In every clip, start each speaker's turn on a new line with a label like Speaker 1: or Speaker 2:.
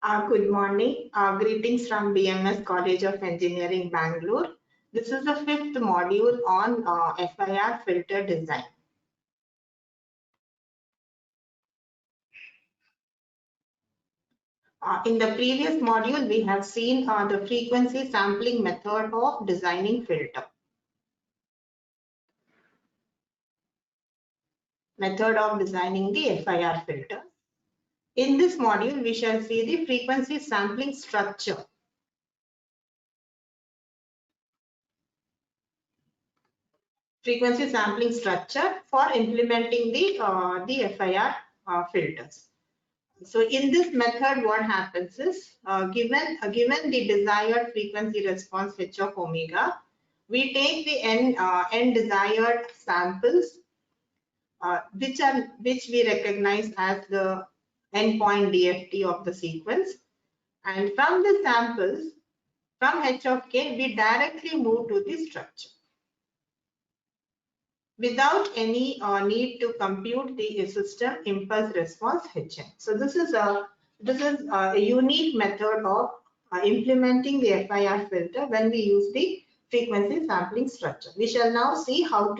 Speaker 1: Good morning. Greetings from BMS College of Engineering, Bangalore. This is the fifth module on FIR filter design. In the previous module, we have seen the frequency sampling method of designing filter. Method of designing the FIR filter. In this module, we shall see the frequency sampling structure. Frequency sampling structure for implementing the FIR filters. So in this method, what happens is, given the desired frequency response h of omega, we take the n desired samples, which we recognize as the endpoint DFT of the sequence, and from the samples, from h of k, we directly move to the structure without any need to compute the system impulse response Hn. So this is a unique method of implementing the FIR filter when we use the frequency sampling structure. We shall now see how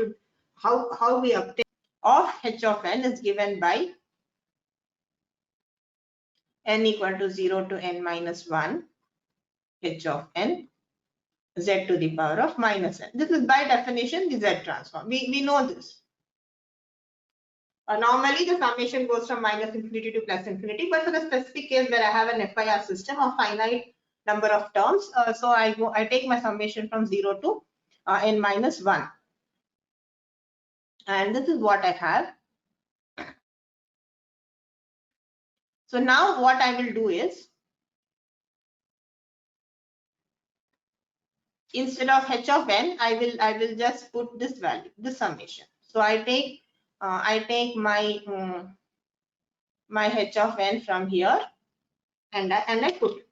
Speaker 1: we obtain of h of n is given by n equal to 0 to n minus 1 h of n z to the power of minus n. This is by definition the Z transform. We know this. Normally, the summation goes from minus infinity to plus infinity, but for the specific case where I have an FIR system of finite number of terms, so I take my summation from 0 to n minus 1. And this is what I have. So now what I will do is, instead of h of n, I will just put this value, this summation. So I take my h of n from here, and I put.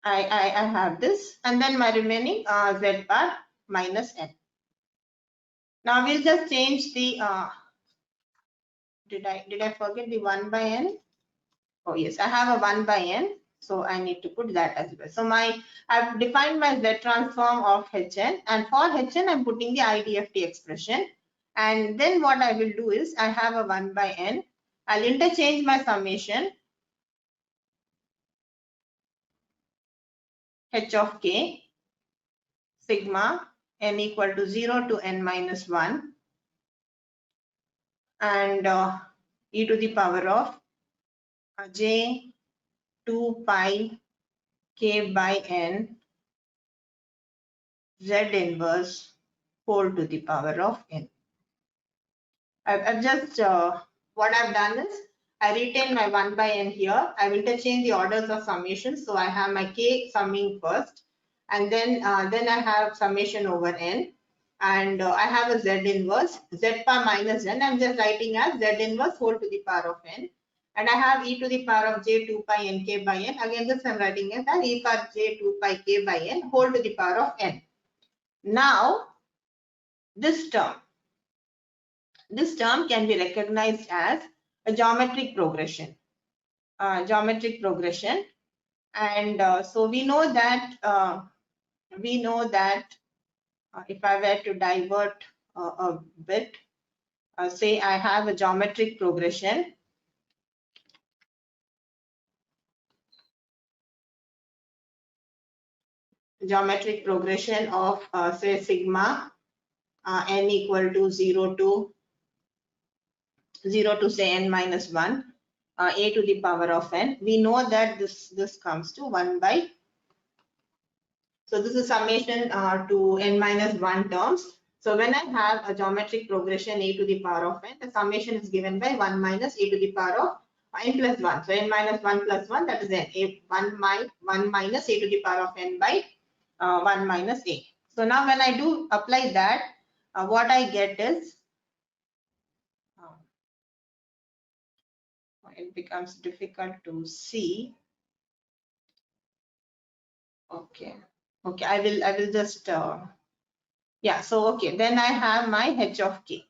Speaker 1: I have this, and then my remaining z bar minus n. Now we'll just change the. Did I forget the 1 by n? Oh yes, I have a 1 by n, so I need to put that as well. So I've defined my Z transform of Hn, and for Hn I'm putting the IDFT expression, and then what I will do is I have a 1 by n. I'll interchange my summation h of k sigma n equal to 0 to n minus 1 and e to the power of j 2 pi k by n z inverse whole to the power of n. I've just what I've done is I retain my 1 by n here. I will interchange the orders of summation. So I have my k summing first, and then I have summation over n, and I have a z inverse z power minus n. I'm just writing as z inverse whole to the power of n, and I have e to the power of j 2 pi n k by n. Again, this I'm writing as e power j 2 pi k by n whole to the power of n. Now this term can be recognized as a geometric progression. And so we know that if I were to divert a bit, say I have a geometric progression. Geometric progression of say sigma n equal to 0 to say n minus 1 a to the power of n. We know that this comes to 1 by. So this is summation to n minus 1 terms. So when I have a geometric progression a to the power of n, the summation is given by 1 minus a to the power of n plus 1. So n minus 1 plus 1, that is n. 1 minus a to the power of n by 1 minus a. So now when I do apply that, what I get is, it becomes difficult to see. Okay, I will just Yeah, so okay, then I have my h of k.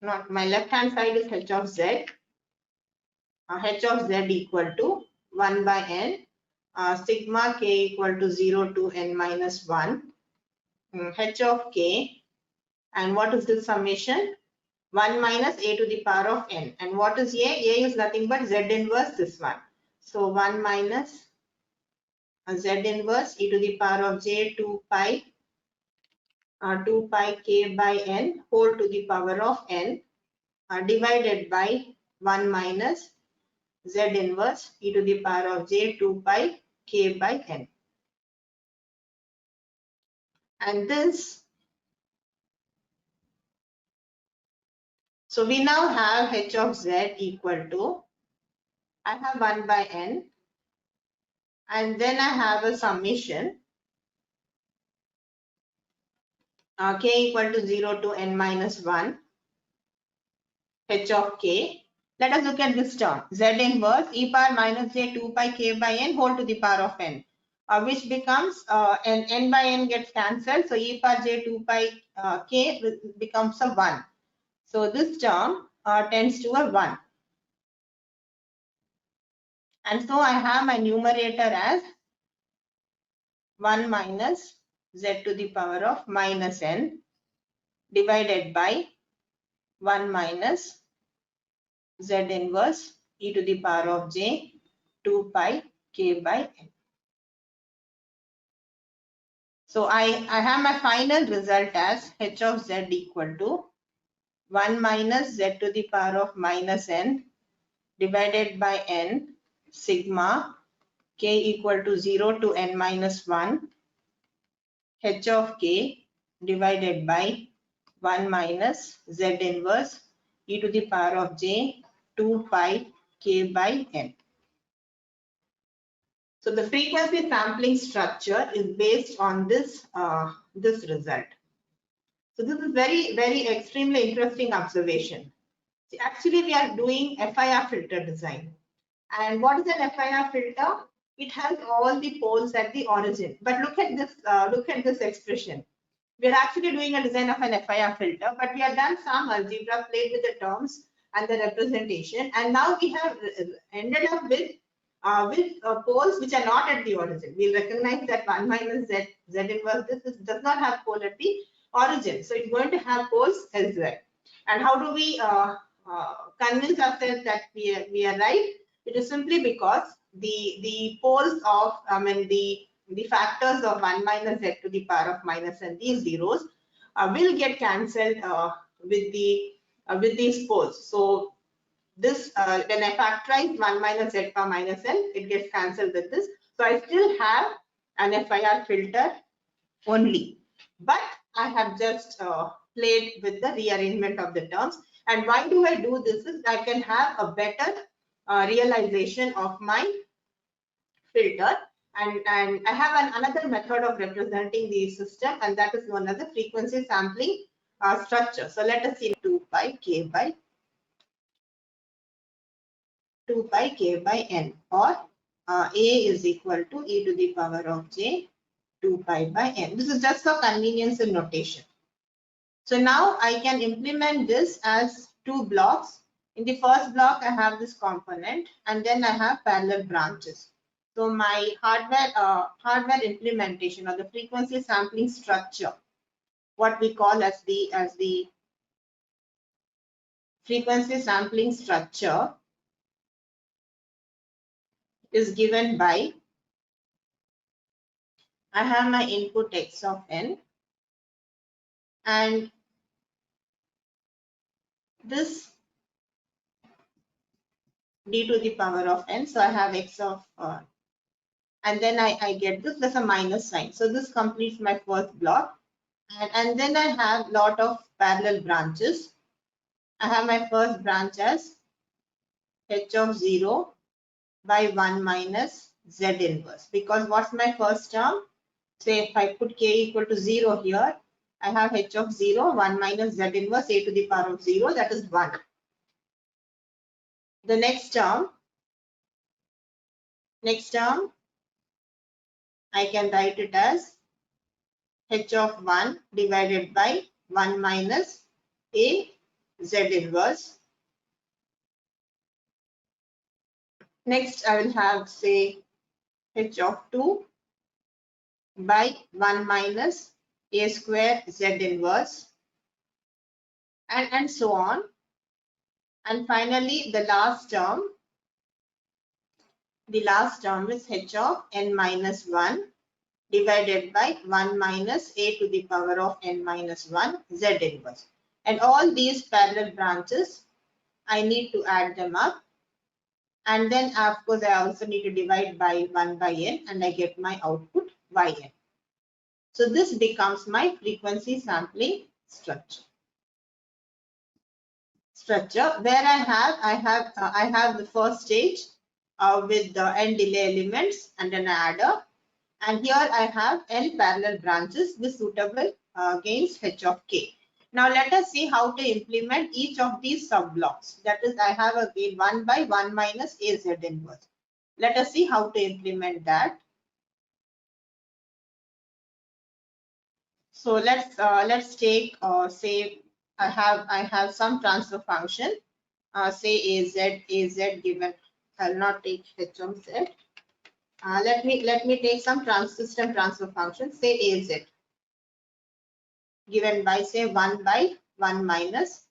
Speaker 1: Not my left hand side is h of z. H of z equal to 1 by n, sigma k equal to 0 to n minus 1, h of k, and what is the summation? 1 minus a to the power of n. And what is a? A is nothing but z inverse this one. So 1 minus z inverse e to the power of j 2 pi 2 pi k by n whole to the power of n divided by 1 minus z inverse e to the power of j 2 pi k by n. And this, so we now have h of z equal to, I have 1 by n, and then I have a summation k equal to 0 to n minus 1, h of k. Let us look at this term, z inverse e power minus j 2 pi k by n whole to the power of n, which becomes n by n gets cancelled, so e power j 2 pi k becomes a 1. So this term tends to a 1. And so I have my numerator as 1 minus z to the power of minus n divided by 1 minus z inverse e to the power of j 2 pi k by n. So I have my final result as h of z equal to 1 minus z to the power of minus n divided by n sigma k equal to 0 to n minus 1 h of k divided by 1 minus z inverse e to the power of j 2 pi k by n. So the frequency sampling structure is based on this result. So this is very extremely interesting observation. See, actually, we are doing FIR filter design. And what is an FIR filter? It has all the poles at the origin. But look at this expression. We are actually doing a design of an FIR filter, but we have done some algebra, played with the terms and the representation, and now we have ended up with poles which are not at the origin. We'll recognize that 1 minus z inverse does not have pole at the origin, so it's going to have poles elsewhere. And how do we convince ourselves that we are right? It is simply because the poles of the factors of 1 minus z to the power of minus n, these zeros will get cancelled with these poles. So this when I factorize 1 minus z power minus n, it gets cancelled with this. So I still have an FIR filter only, but I have just played with the rearrangement of the terms. And why do I do this? Is I can have a better realization of my filter. And I have another method of representing the system, and that is known as the frequency sampling structure. So let us see 2 pi k by n, or a is equal to e to the power of j 2 pi by n. This is just for convenience in notation. So now I can implement this as two blocks. In the first block, I have this component, and then I have parallel branches. So my hardware implementation, or the frequency sampling structure, what we call as the frequency sampling structure, is given by, I have my input x of n, and this d to the power of n. So I have x of and then I get this plus a minus sign. So this completes my first block. And then I have lot of parallel branches. I have my first branch as h of 0 by 1 minus z inverse. Because what's my first term? Say if I put k equal to 0 here, I have h of 0, 1 minus z inverse a to the power of 0, that is 1. The next term, I can write it as h of 1 divided by 1 minus a z inverse. Next, I will have, say, h of 2 by 1 minus a square z inverse, and so on. And finally, the last term is h of n minus 1 divided by 1 minus a to the power of n minus 1 z inverse. And all these parallel branches, I need to add them up. And then, of course, I also need to divide by 1 by n, and I get my output yn. So this becomes my frequency sampling structure. Where I have the first stage with the n delay elements and an adder, and here I have n parallel branches with suitable gains h of k. Now let us see how to implement each of these sub-blocks. That is, I have a gain 1 by 1 minus a z inverse. Let us see how to implement that. So let's take say I have some transfer function, say az given. I'll not take h of z. Let me take some system transfer function, say az given by, say, 1 by 1 minus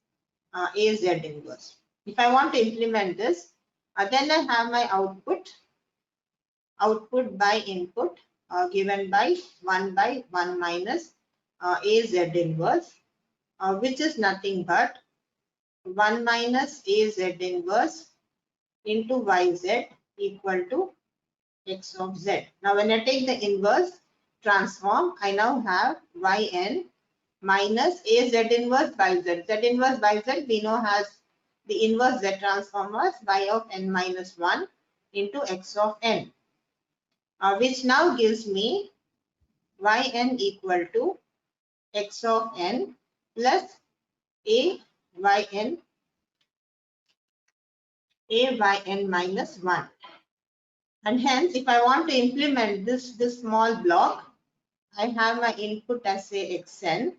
Speaker 1: az inverse. If I want to implement this, then I have my output by input given by 1 by 1 minus az inverse, which is nothing but 1 minus az inverse into yz equal to x of z. Now when I take the inverse transform, I now have yn minus a z inverse by z. Z inverse by z we know has the inverse z transform as y of n minus 1 into x of n, which now gives me yn equal to x of n plus a yn minus 1. And hence, if I want to implement this small block, I have my input as, say, xn,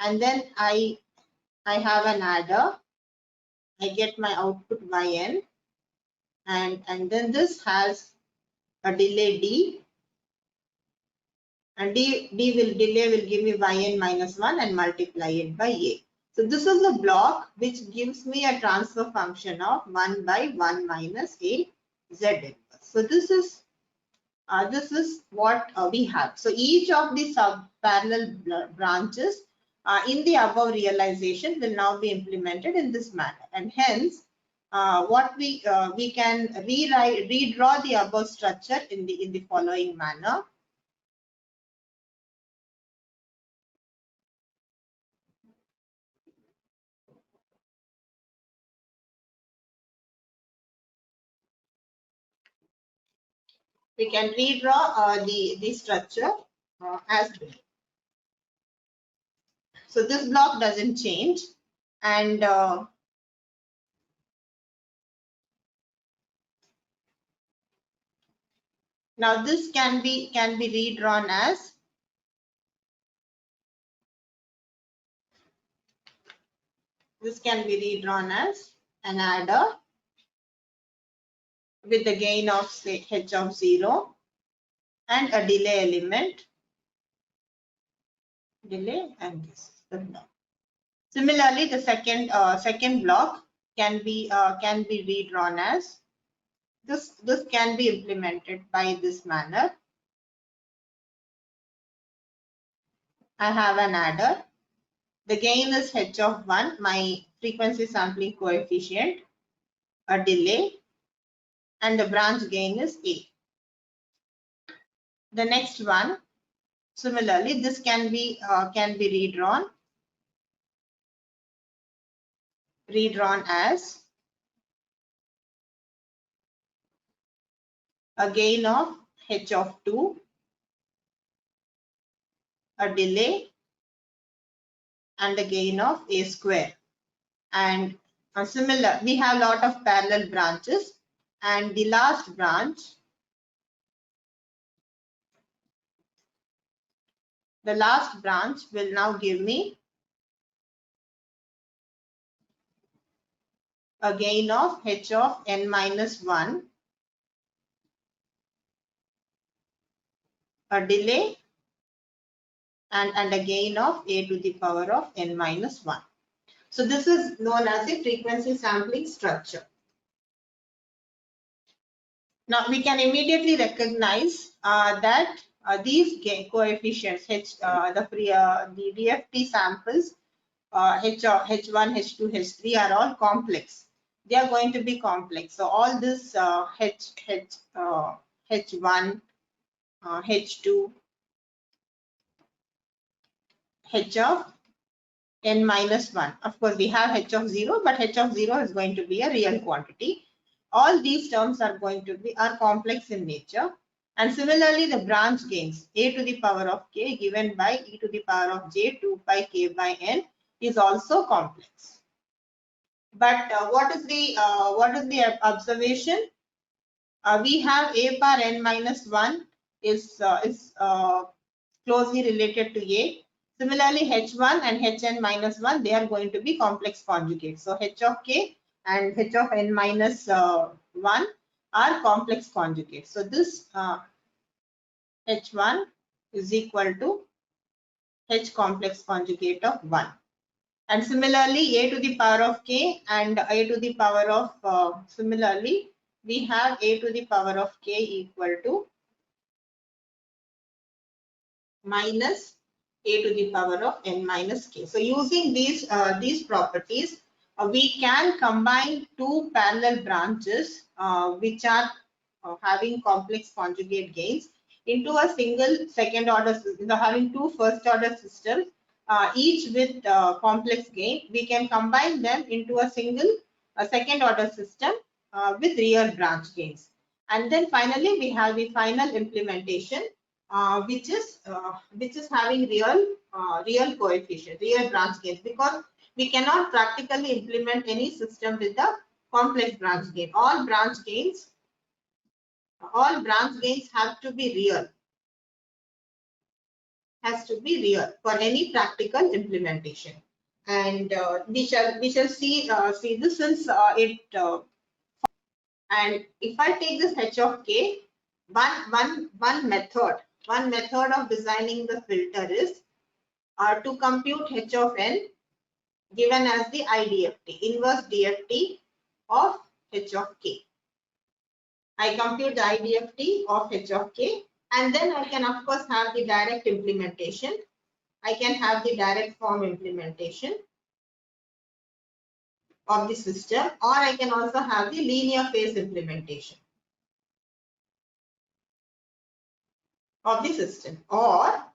Speaker 1: and then I have an adder. I get my output yn, and then this has a delay d, and delay will give me yn minus 1 and multiply it by a. So this is a block which gives me a transfer function of 1 by 1 minus a z inverse. So this is what we have. So each of the parallel branches in the above realization will now be implemented in this manner, and hence what we can redraw the above structure in the following manner. We can redraw the structure as below. So this block doesn't change, and now this can be redrawn as an adder with the gain of, say, h of 0 and a delay element, and this is the block. Similarly, the second block can be redrawn as this. This can be implemented by this manner. I have an adder. The gain is h of 1, my frequency sampling coefficient, a delay, and the branch gain is a. The next one, similarly, this can be redrawn as a gain of h of 2, a delay, and a gain of a square. And similar, we have a lot of parallel branches, and the last branch the last branch will now give me a gain of h of n minus 1, a delay, and a gain of a to the power of n minus 1. So this is known as a frequency sampling structure. Now we can immediately recognize that these coefficients, the DFT samples, H1, H2, H3 are all complex. They are going to be complex. So all this H1, H2, H of n minus 1. Of course, we have H of 0, but H of 0 is going to be a real quantity. All these terms are going to be complex in nature. And similarly, the branch gains a to the power of k given by e to the power of j 2 pi k by n is also complex. But what is the observation? We have a power n minus 1 is closely related to a. Similarly, H1 and Hn minus 1, they are going to be complex conjugates. So H of k and H of n minus 1 are complex conjugates. So this H1 is equal to H complex conjugate of 1. And similarly, a to the power of k and a to the power of, similarly, we have a to the power of k equal to minus a to the power of n minus k. So using these properties, we can combine two parallel branches which are having complex conjugate gains into a single second order system. Having two first order systems, each with complex gain, we can combine them into a single second order system with real branch gains. And then finally, we have the final implementation, which is having real coefficient, real branch gains, because we cannot practically implement any system with the complex branch gain. All branch gains have to be real. Has to be real for any practical implementation. And we shall see this since and if I take this h of k, one method of designing the filter is to compute h of n given as the IDFT, inverse DFT of h of k. I compute the IDFT of h of k, and then I can of course have the direct implementation. I can have the direct form implementation of the system, or I can also have the linear phase implementation of the system. Or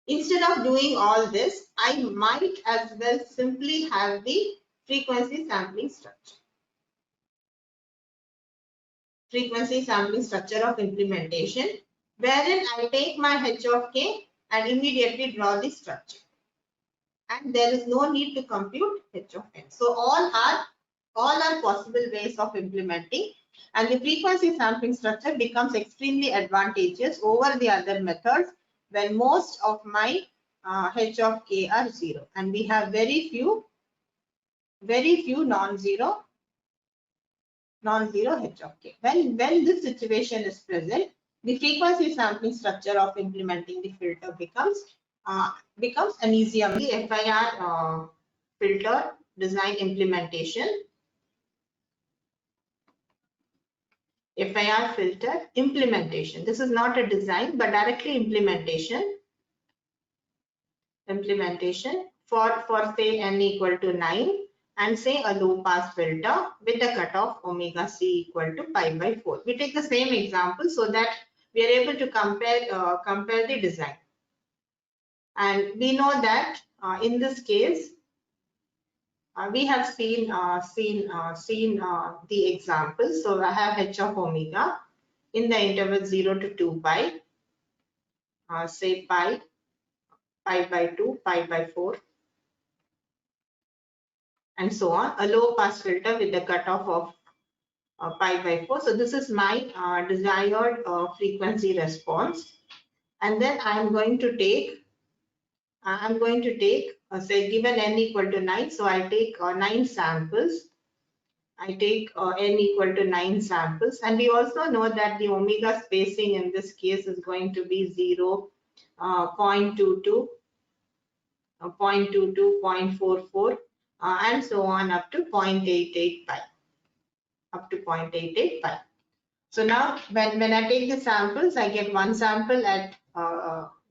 Speaker 1: instead of doing all this, I might as well simply have the frequency sampling structure. Frequency sampling structure of implementation, wherein I take my h of k and immediately draw the structure. And there is no need to compute h of n. So all are possible ways of implementing, and the frequency sampling structure becomes extremely advantageous over the other methods when most of my h of k are 0, and we have very few non-zero h of k. When this situation is present, the frequency sampling structure of implementing the filter becomes an easier. The FIR filter design implementation. FIR filter implementation. This is not a design, but directly implementation. For say n equal to 9, and say a low pass filter with a cutoff omega c equal to pi by 4. We take the same example so that we are able to compare the design. And we know that in this case, we have seen the example. So I have h of omega in the interval 0 to 2 pi, say pi by 2, pi by 4, and so on. A low pass filter with the cutoff of pi by 4. So this is my desired frequency response. And then I am going to take I'm going to take, say, given n equal to 9, so I'll take 9 samples. I take n equal to 9 samples, and we also know that the omega spacing in this case is going to be 0, 0.22, 0.22, 0.44, and so on up to 0.88 pi, up to 0.88 pi. So now when I take the samples, I get one sample at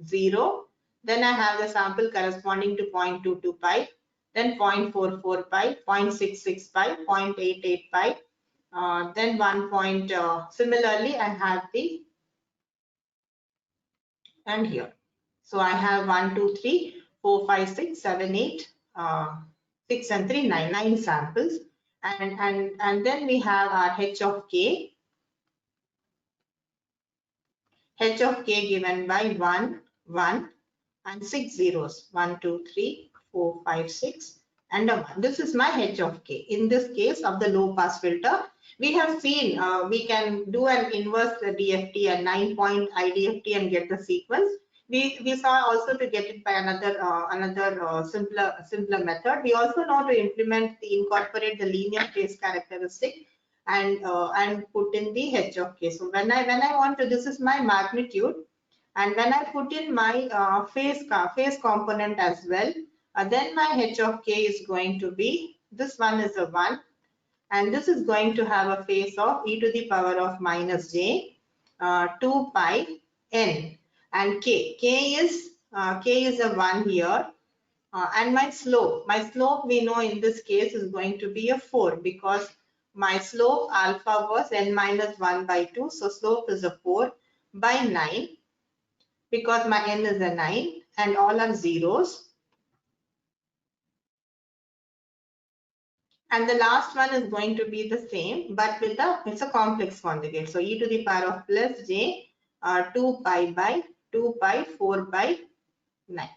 Speaker 1: 0. Then I have the sample corresponding to 0.22 pi, then 0.44 pi, 0.66 pi, 0.88 pi, then 1 point. Similarly, I have the, and here. So I have 1, 2, 3, 4, 5, 6, 7, 8, 6 and 3, 9 samples. And then we have our h of k. H of k given by 1, 1 and 6 zeros. 1, 2, 3, 4, 5, 6 and a 1. This is my H of k. In this case of the low pass filter, we have seen we can do an inverse DFT and 9-point IDFT and get the sequence. We saw also to get it by another simpler method. We also know to incorporate the linear phase characteristic and put in the H of k. So when I want to, this is my magnitude, and when I put in my phase component as well, then my H of k is going to be, this one is a 1, and this is going to have a phase of e to the power of minus j 2 pi n, and k is a 1 here. And my slope we know in this case is going to be a 4, because my slope alpha was n minus 1 by 2. So slope is a 4 by 9, because my n is a 9 and all are zeros. And the last one is going to be the same, but with it's a complex conjugate. So e to the power of plus j 2 pi by 2 pi 4 by 9.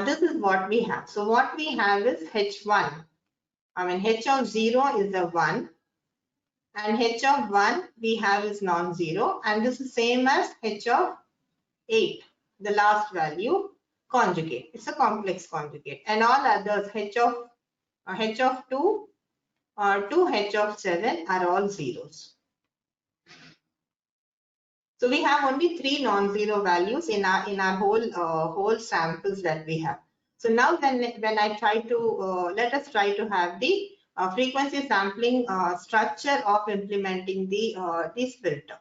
Speaker 1: This is what we have. So what we have is h1. H of 0 is a 1, and h of 1 we have is non-zero, and this is same as h of 8, the last value conjugate. It's a complex conjugate, and all others h of 2 to h of 7 are all zeros. So we have only 3 non-zero values in our whole samples that we have. So now when I try to let us try to have the frequency sampling structure of implementing this filter.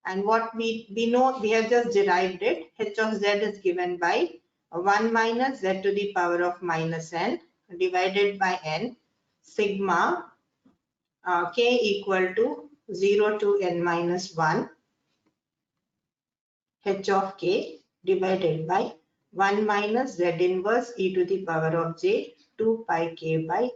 Speaker 1: And what we know, we have just derived it. H of z is given by 1 minus z to the power of minus n divided by n sigma k equal to 0 to n minus 1 h of k divided by 1 minus z inverse e to the power of j 2 pi k by n.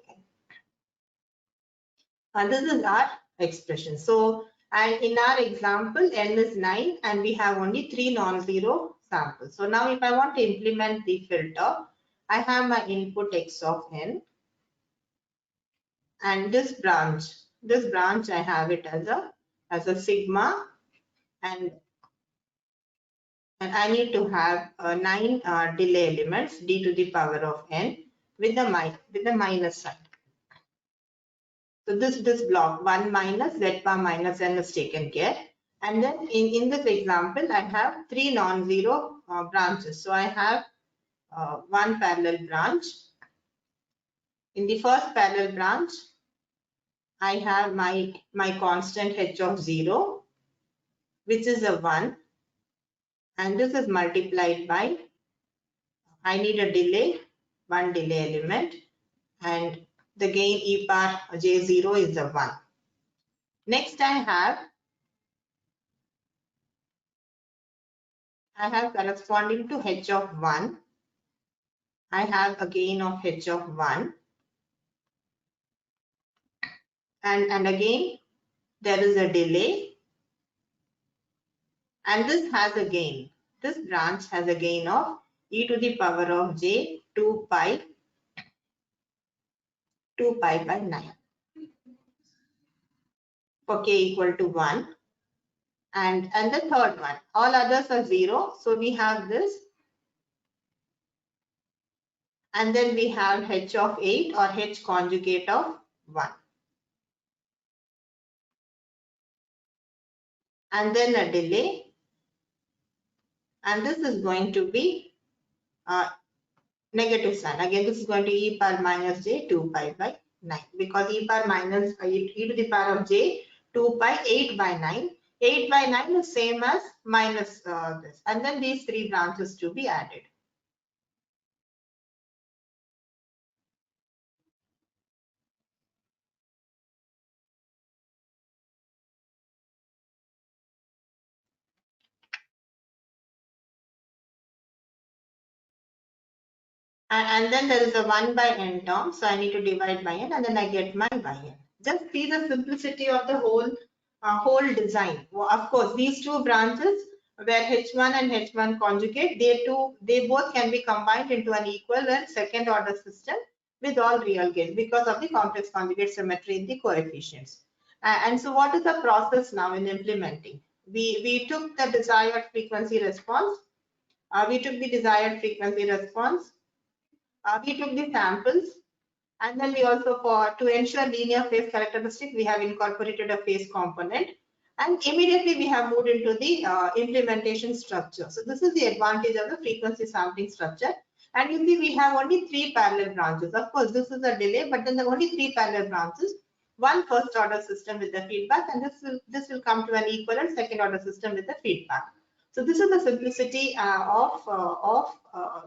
Speaker 1: And this is our expression. So, and in our example, n is 9 and we have only 3 non-zero samples. So now if I want to implement the filter, I have my input x of n, and this branch I have it as a sigma, and I need to have 9 delay elements d to the power of n with the minus sign. So this block 1 minus z bar minus n is taken care. And then in this example, I have 3 non-zero branches. So I have one parallel branch. In the first parallel branch, I have my constant h of 0, which is a 1. And this is multiplied by, I need a delay, one delay element, and the gain e power j0 is a 1. Next I have corresponding to h of 1. I have a gain of h of 1. And again, there is a delay. And this has a gain. This branch has a gain of e to the power of j 2 pi by 9 for k equal to 1. And the third one, all others are 0. So we have this and then we have h of 8 or h conjugate of 1. And then a delay, and this is going to be negative sign. Again, this is going to e power minus j 2 pi by 9, because e power minus e to the power of j 2 pi 8 by 9. 8 by 9 is same as minus this, and then these three branches to be added. And then there is a 1 by n term, so I need to divide by n, and then I get my yn. Just see the simplicity of the whole design. Well, of course, these two branches where h1 and h1 conjugate, they both can be combined into an equal and second order system with all real gains because of the complex conjugate symmetry in the coefficients. And so what is the process now in implementing? We took the desired frequency response. We took the samples, and then we also, to ensure linear phase characteristic, we have incorporated a phase component, and immediately we have moved into the implementation structure. So this is the advantage of the frequency sampling structure. And you see we have only 3 parallel branches. Of course, this is a delay, but then there are only 3 parallel branches. One first order system with the feedback, and this will come to an equal and second order system with the feedback. So this is the simplicity of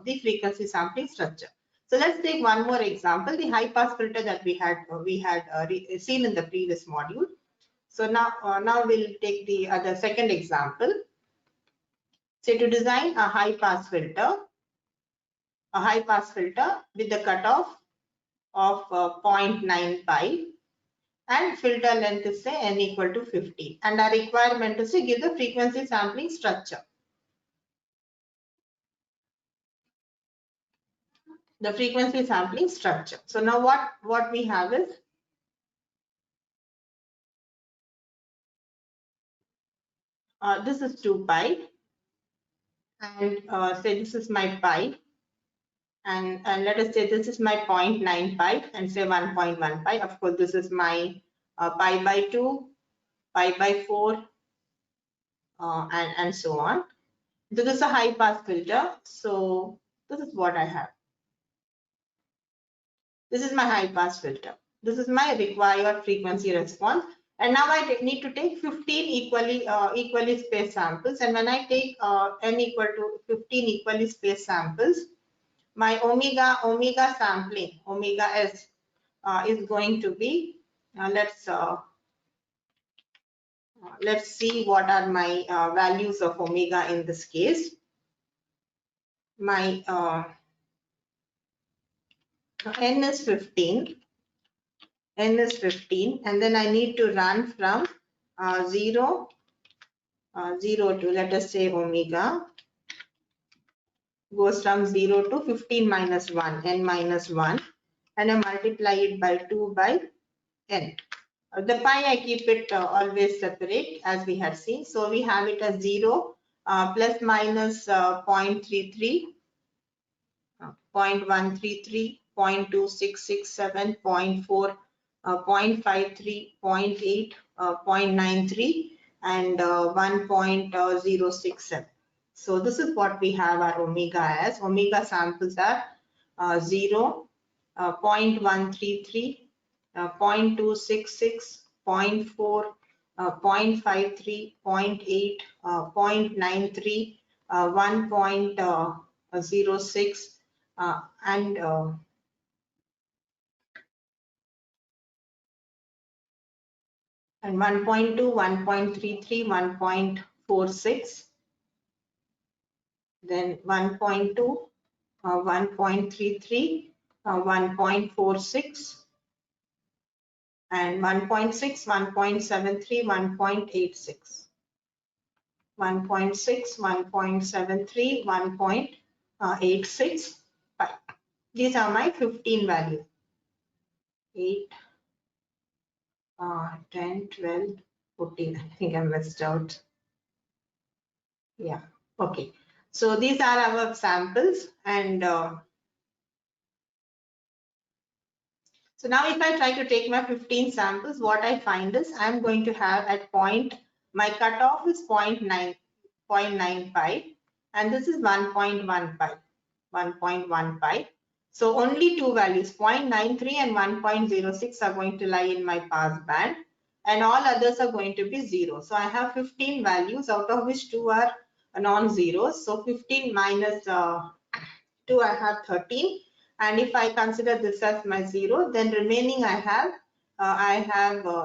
Speaker 1: the frequency sampling structure. So let's take one more example, the high pass filter that we had seen in the previous module. So now we'll take the second example. So to design a high pass filter with the cutoff of 0.9 pi, and filter length is say n equal to 50, and our requirement is to give the frequency sampling structure. The frequency sampling structure. So now what we have is this is 2 pi, and say this is my pi, and let us say this is my 0.9 pi, and say 1.1 pi. Of course, this is my pi by 2, pi by 4, and so on. So this is a high pass filter. So this is what I have. This is my high pass filter. This is my required frequency response. And now I need to take 15 equally spaced samples. And when I take n equal to 15 equally spaced samples, my omega sampling, omega s, is going to be, let's see what are my values of omega in this case. My n is 15. N is 15, and then I need to run from 0 to, let us say, omega goes from 0 to 15 minus 1, n minus 1, and I multiply it by 2 by n. The pi, I keep it always separate, as we had seen. So we have it as 0 plus minus 0.33, 0.133, 0.2667, 0.4, 0.53, 0.8, 0.93, and 1.067. So this is what we have our omega as. Omega samples are 0, 0.133, 0.266, 0.4, 0.53, 0.8, 0.93, 1.06, and 1.2, 1.33, 1.46, then 1.2, 1.33, 1.46, and 1.6, 1.73, 1.86, 1.6, 1.73, 1.86. These are my 15 values. 8, 10, 12, 14. I think I missed out. Yeah, okay. So these are our samples, and So now if I try to take my 15 samples, what I find is I'm going to have at point, my cutoff is 0.95 and this is 1.15. So only two values, 0.93 and 1.06 are going to lie in my pass band and all others are going to be zero. So I have 15 values out of which two are non-zeros. So 15 minus 2, I have 13. And if I consider this as my 0, then remaining I have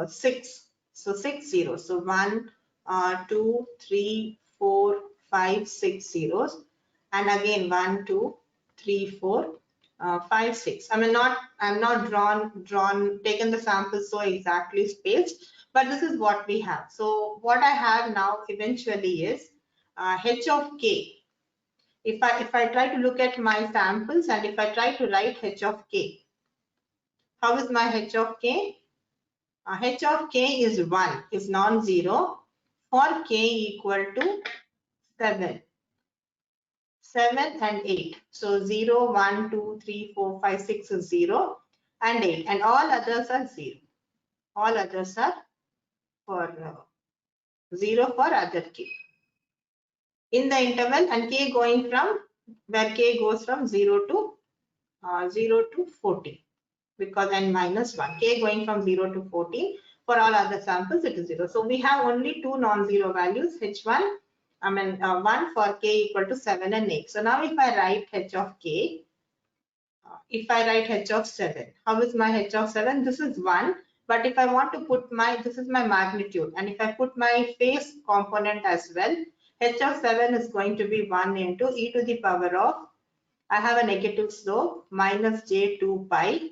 Speaker 1: 6. So 6 zeros. So 1, 2, 3, 4, 5, 6 zeros. And again 1, 2, 3, 4, 5, 6. I'm not taken the sample so exactly spaced, but this is what we have. So what I have now eventually is h of k. If I try to look at my samples and if I try to write h of k, how is my h of k? H of k is 1, is non-zero for k equal to 7. 7 and 8. So 0, 1, 2, 3, 4, 5, 6 is 0 and 8 and all others are 0. All others are for 0 for other k. In the interval and k going from where k goes from 0 to 14 because n minus 1. K going from 0 to 14. For all other samples it is 0. So we have only two non-zero values h1 1 for k equal to 7 and 8. So now if I write h of k, if I write h of 7, how is my h of 7? This is 1. But if I want to put this is my magnitude. And if I put my phase component as well, h of 7 is going to be 1 into e to the power of, I have a negative slope, minus j2 pi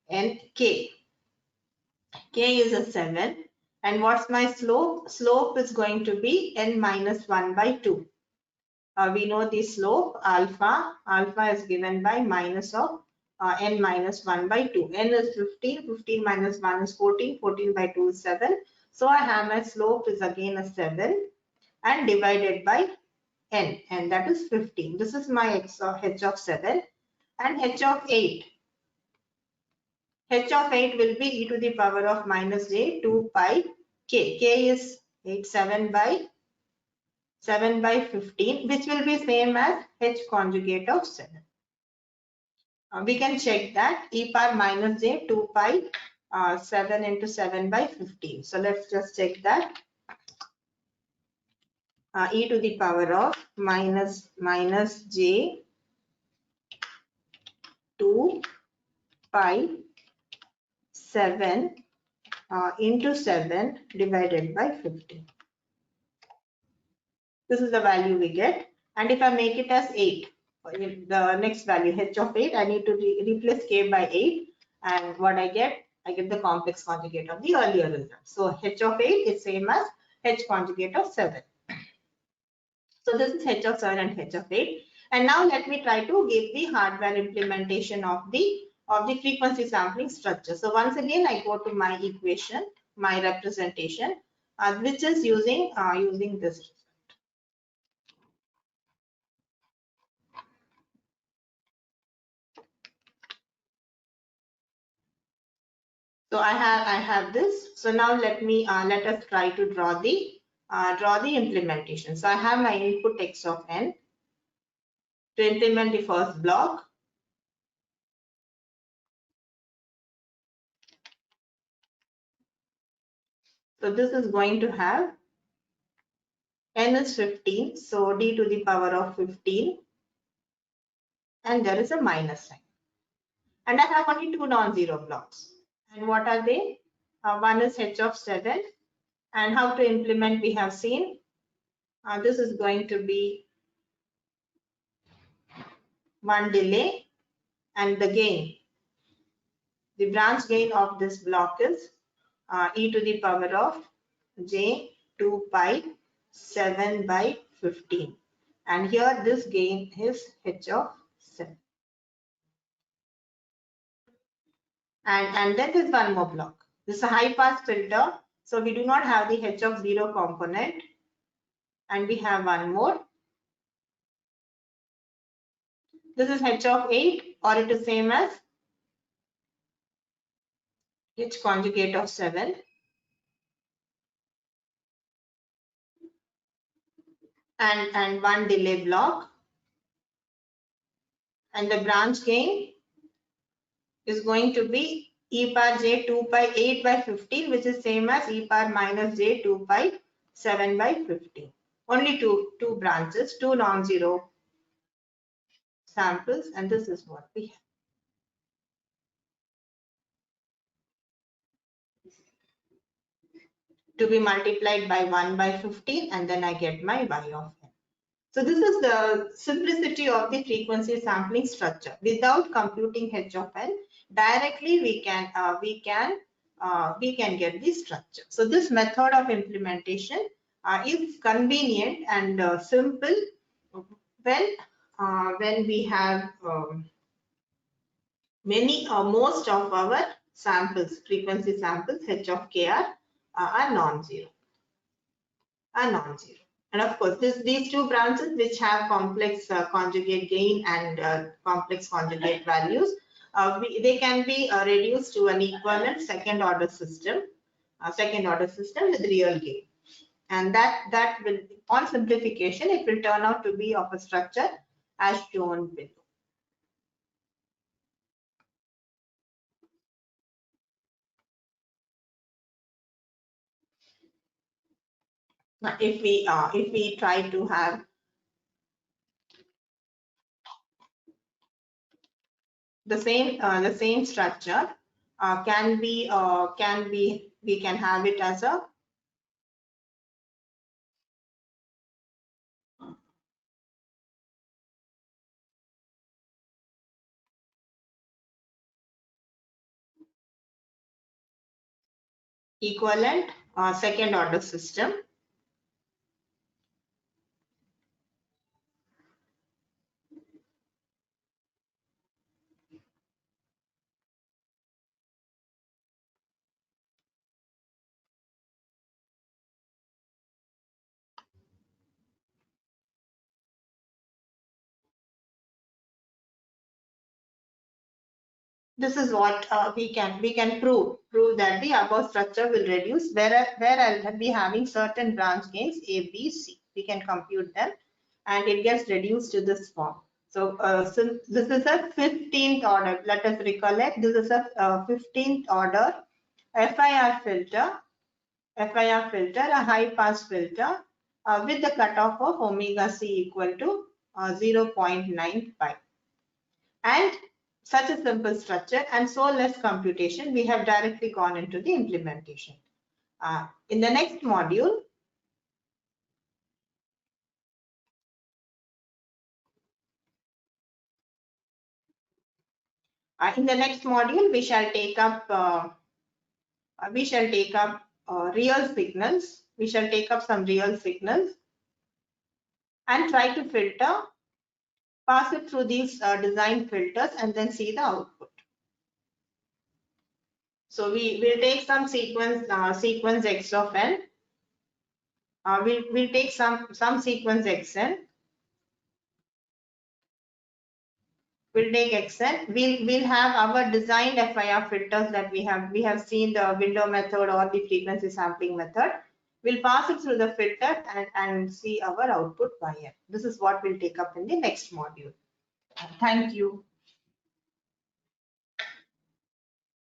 Speaker 1: and k. K is a 7. And what's my slope? Slope is going to be n minus 1 by 2. We know the slope alpha. Alpha is given by minus of n minus 1 by 2. N is 15. 15 minus 1 is 14. 14 by 2 is 7. So I have my slope is again a 7 and divided by n, and that is 15. This is my h of 7 and h of 8. H of 8 will be e to the power of minus j 2 pi k. K is 8, 7 by 15, which will be same as h conjugate of 7. We can check that e power minus j 2 pi 7 into 7 by 15. So let's just check that. E to the power of minus j 2 pi 7 into 7 divided by 15. This is the value we get. And if I make it as 8, the next value h of 8, I need to replace k by 8. And what I get the complex conjugate of the earlier result. So h of 8 is same as h conjugate of 7. So this is h of 7 and h of 8. And now let me try to give the hardware implementation of the frequency sampling structure. So once again, I go to my equation, my representation, which is using this. So I have this. So now let us try to draw the implementation. So I have my input x of n to implement the first block. So this is going to have n is 15. So d to the power of 15, and there is a minus sign. And I have only two non-zero blocks. And what are they? One is h of 7. And how to implement we have seen. This is going to be one delay and the gain. The branch gain of this block is e to the power of j 2 pi 7 by 15. And here this gain is h of 7. And then there's one more block. This is a high pass filter. So we do not have the h of 0 component. And we have one more. This is h of 8, or it is same as H conjugate of 7. And one delay block. And the branch gain is going to be e power j 2 pi 8 by 15, which is same as e power minus j 2 pi 7 by 15. Only two branches, two non-zero samples, and this is what we have. To be multiplied by 1 by 15, and then I get my y of n. So this is the simplicity of the frequency sampling structure. Without computing h of n, directly we can get the structure. So this method of implementation is convenient and simple when we have most of our samples, frequency samples h of k are non-zero. And of course, these two branches which have complex conjugate gain and complex conjugate values, they can be reduced to an equivalent second order system with real gain. And that will, on simplification, it will turn out to be of a structure as shown below. Now, if we try to have the same structure, we can have it as a equivalent second order system. This is what we can prove that the above structure will reduce where I'll be having certain branch gains A, B, C. We can compute them, and it gets reduced to this form. So since this is a 15th order, let us recollect this is a 15th order FIR filter, a high pass filter with the cutoff of omega c equal to 0.95. And such a simple structure and so less computation, we have directly gone into the implementation. In the next module, we shall take up real signals. We shall take up some real signals and try to filter, pass it through these design filters, and then see the output. So we will take some sequence x of n. We'll take some sequence xn. We'll take xn. We'll have our designed FIR filters that we have seen the window method or the frequency sampling method. We'll pass it through the filter and see our output yn. This is what we'll take up in the next module. Thank you.